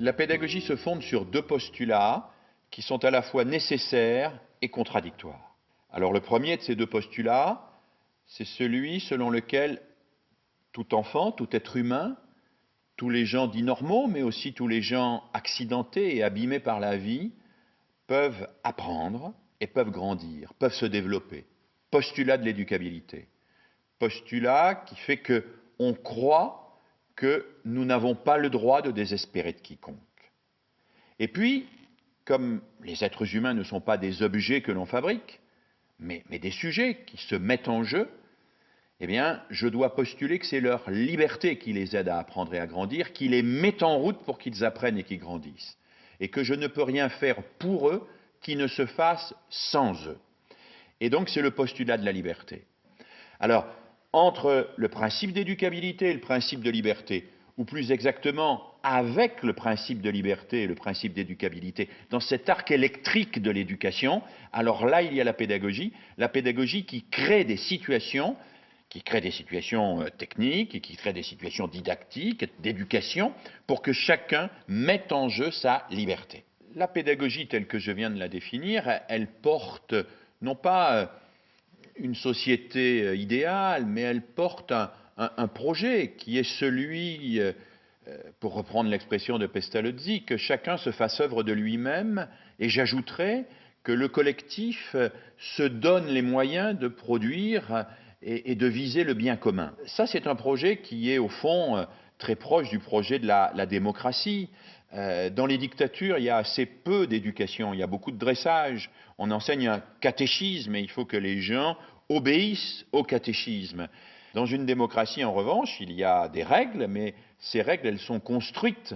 La pédagogie se fonde sur deux postulats qui sont à la fois nécessaires et contradictoires. Alors le premier de ces deux postulats, c'est celui selon lequel tout enfant, tout être humain, tous les gens dits normaux, mais aussi tous les gens accidentés et abîmés par la vie, peuvent apprendre et peuvent grandir, peuvent se développer. Postulat de l'éducabilité. Postulat qui fait qu'on croit que nous n'avons pas le droit de désespérer de quiconque. Et puis, comme les êtres humains ne sont pas des objets que l'on fabrique, mais des sujets qui se mettent en jeu, eh bien, je dois postuler que c'est leur liberté qui les aide à apprendre et à grandir, qui les met en route pour qu'ils apprennent et qu'ils grandissent. Et que je ne peux rien faire pour eux qui ne se fasse sans eux. Et donc, c'est le postulat de la liberté. Alors, entre le principe d'éducabilité et le principe de liberté, ou plus exactement avec le principe de liberté et le principe d'éducabilité, dans cet arc électrique de l'éducation, alors là, il y a la pédagogie qui crée des situations techniques, et qui crée des situations didactiques, d'éducation, pour que chacun mette en jeu sa liberté. La pédagogie telle que je viens de la définir, elle porte non pas une société idéale, mais elle porte un projet qui est celui, pour reprendre l'expression de Pestalozzi, que chacun se fasse œuvre de lui-même, et j'ajouterais que le collectif se donne les moyens de produire et de viser le bien commun. Ça, c'est un projet qui est au fond très proche du projet de la démocratie. Dans les dictatures, il y a assez peu d'éducation, il y a beaucoup de dressage. On enseigne un catéchisme et il faut que les gens obéissent au catéchisme. Dans une démocratie, en revanche, il y a des règles, mais ces règles, elles sont construites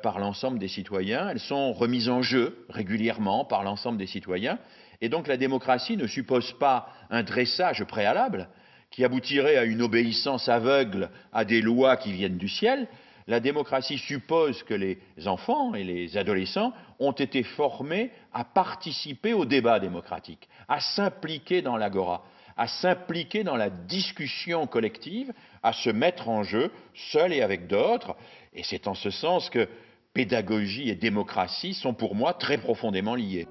par l'ensemble des citoyens, elles sont remises en jeu régulièrement par l'ensemble des citoyens, et donc la démocratie ne suppose pas un dressage préalable qui aboutirait à une obéissance aveugle à des lois qui viennent du ciel. La démocratie suppose que les enfants et les adolescents ont été formés à participer au débat démocratique, à s'impliquer dans l'agora, à s'impliquer dans la discussion collective, à se mettre en jeu, seul et avec d'autres. Et c'est en ce sens que pédagogie et démocratie sont pour moi très profondément liées.